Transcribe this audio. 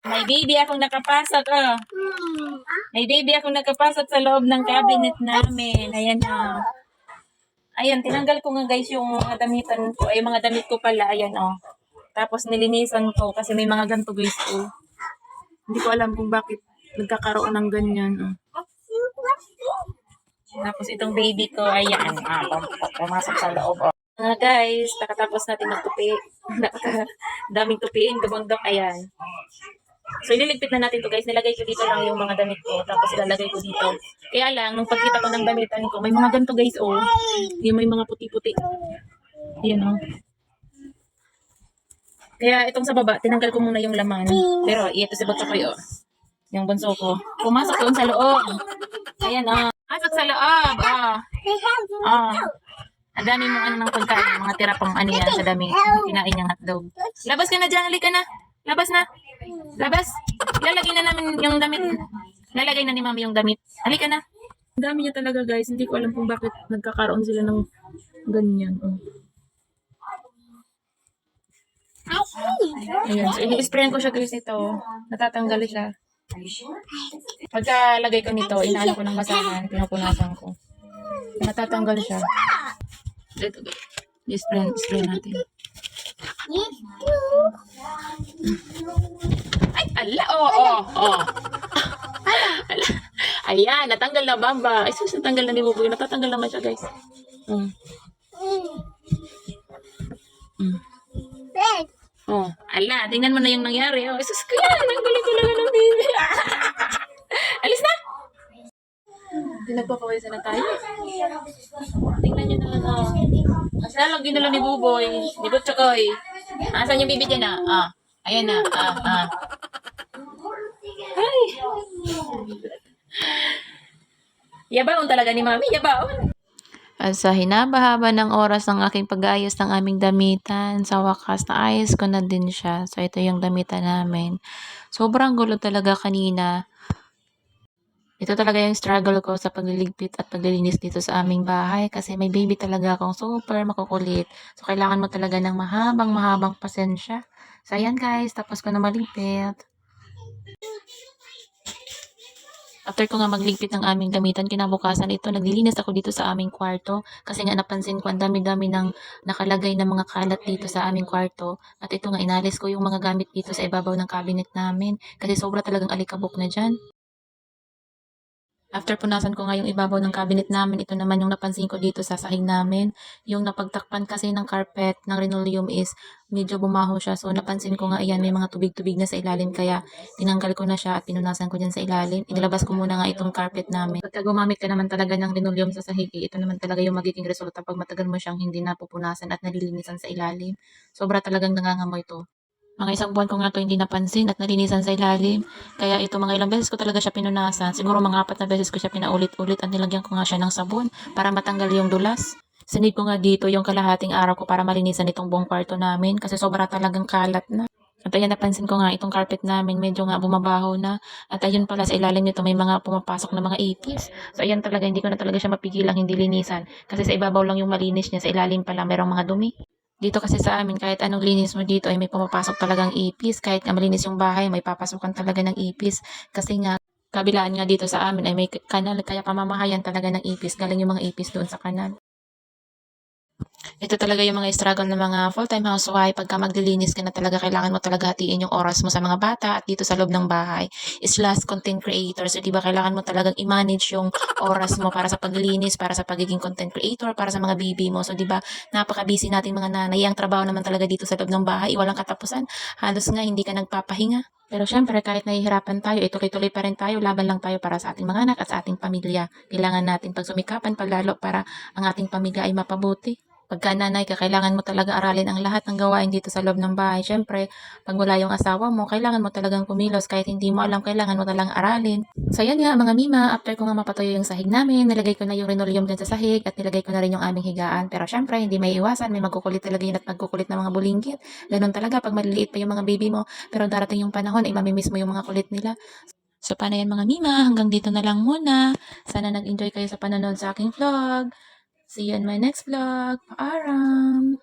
May baby akong nakapasok, oh. May baby akong nakapasok sa loob ng cabinet namin. Ayan, oh. Ayan, tinanggal ko nga guys yung mga damitan ko. Ay, mga damit ko pala. Ayan, oh. Tapos nilinisan ko kasi may mga ganito guys, oh. Hindi ko alam kung bakit nagkakaroon ng ganyan, oh. Tapos itong baby ko, ayan, pumasok sa loob, oh. Guys, nakatapos natin magtupi. Daming tupiin, gabondok, ayan. So, ililigpit na natin to guys. Nilagay ko dito lang yung mga damit ko. Tapos ilalagay ko dito. Kaya lang, nung pagkita ko ng damitan ko, may mga ganito guys, oh. Yung may mga puti-puti. Ayan, oh. Kaya itong sa baba, tinanggal ko muna yung laman. Pero, ito si Botchokoy, oh. Yung bunso ko. Pumasok doon sa loob. Ayan, oh. Pasok sa loob, oh. Oh. Ang dami mong ano ng pagkain, mga tira pang ano yan sa dami. Kinain niyang hotdog. Labas ka na dyan, halika na. Labas na. Labas. Ilalagay na namin yung damit. Lalagay na ni mami yung damit. Halika na. Ang dami niya talaga guys. Hindi ko alam kung bakit nagkakaroon sila ng ganyan. Oh. Ayan. So, ini-sprayan ko siya guys ito. Natatanggal siya. Pagka lagay ko nito, inaano ko ng basahan. Pinupunasan ko. Natatanggal siya. Ito guys. I-spray natin. Ay, ala, oh. Ala. Ayan, natanggal na bamba. Ay, sus, natanggal na ni Buboy. Natatanggal naman siya, guys. Oh, ala, tingnan mo na yung nangyari. Oh, sus, kaya, nanggaling talaga ng baby. Alis na! Pinagpapawisan na tayo. Tingnan nyo na lang, oh. Asa lang ginala ni Buboy. Di ba, Chokoy? Asan yung baby dyan, ah? Ah, ayan na, Ay! Yabaon talaga ni Mami, yabaon. At sa hinaba-haba ng oras ng aking pag-aayos ng aming damitan, sa wakas naayos ko na din siya. So, ito yung damitan namin. Sobrang gulo talaga kanina. Ito talaga yung struggle ko sa pagliligpit at paglilinis dito sa aming bahay kasi may baby talaga akong super makukulit. So, kailangan mo talaga ng mahabang pasensya. So, ayan guys, tapos ko na maligpit. After ko nga magligpit ng aming gamitan, kinabukasan ito, naglilinis ako dito sa aming kwarto kasi nga napansin ko ang dami-dami ng nakalagay na mga kalat dito sa aming kwarto. At ito nga, inalis ko yung mga gamit dito sa ibabaw ng cabinet namin kasi sobra talagang alikabok na dyan. After punasan ko nga yung ibabaw ng cabinet namin, ito naman yung napansin ko dito sa sahig namin. Yung napagtakpan kasi ng carpet ng linoleum is medyo bumaho siya. So napansin ko nga, ayan, may mga tubig-tubig na sa ilalim. Kaya tinanggal ko na siya at pinunasan ko dyan sa ilalim. Inilabas ko muna nga itong carpet namin. Pagka gumamit ka naman talaga ng linoleum sa sahig, ito naman talaga yung magiging resulta pag matagal mo siyang hindi napupunasan at nalilinisan sa ilalim. Sobra talagang nangangamoy to. Mga isang buwan ko nga to hindi napansin at nalinisan sa ilalim. Kaya ito mga ilang beses ko talaga siya pinunasan. Siguro mga 4 na beses ko siya pinaulit-ulit at nilagyan ko nga siya ng sabon para matanggal yung dulas. Sinid ko nga dito yung kalahating araw ko para malinisan itong buong kwarto namin kasi sobra talagang kalat na. At ayan, napansin ko nga itong carpet namin medyo nga bumabaho na. At ayun pala sa ilalim nito may mga pumapasok na mga ipis. So ayan talaga, hindi ko na talaga siya mapigilang hindi linisan. Kasi sa ibabaw lang yung malinis niya, sa ilalim pala merong mga dumi. Dito kasi sa amin, kahit anong linis mo dito ay may pumapasok talagang ipis. Kahit nga malinis yung bahay, may papasukan talaga ng ipis. Kasi nga, kabilaan nga dito sa amin ay may kanal, kaya pamamahayan talaga ng ipis. Galing yung mga ipis doon sa kanal. Ito talaga yung mga struggle ng mga full-time housewife. Pagka maglilinis ka na talaga, kailangan mo talaga hatiin yung oras mo sa mga bata at dito sa loob ng bahay. Slash content creator. So, diba, kailangan mo talagang i-manage yung oras mo para sa paglilinis, para sa pagiging content creator, para sa mga baby mo. So, diba, napaka-busy nating mga nanay. Ang trabaho naman talaga dito sa loob ng bahay, walang katapusan. Halos nga, hindi ka nagpapahinga. Pero syempre, kahit nahihirapan tayo, tuloy-tuloy pa rin tayo, laban lang tayo para sa ating mga anak at sa ating pamilya. Kailangan natin pagsumikapan, paglalo para ang ating pamilya ay mapabuti. Pagka nanay ka, kailangan mo talaga aralin ang lahat ng gawain dito sa loob ng bahay. Siyempre, pag wala yung asawa mo, kailangan mo talagang kumilos. Kahit hindi mo alam, kailangan mo talagang aralin. So, yan nga mga mima, after ko nga mapatuyo yung sahig namin, nilagay ko na yung linoleum dyan sa sahig at nilagay ko na rin yung aming higaan. Pero syempre, hindi may iwasan. May magkukulit talaga yun at magkukulit na mga bulinggit. Ganon talaga pag maliliit pa yung mga baby mo. Pero darating yung panahon, ay mamimiss mo yung mga kulit nila. So, paano yan mga mima? Hanggang dito na lang muna. Sana nag-enjoy kayo sa panonood sa aking vlog. See you in my next vlog. Paaram!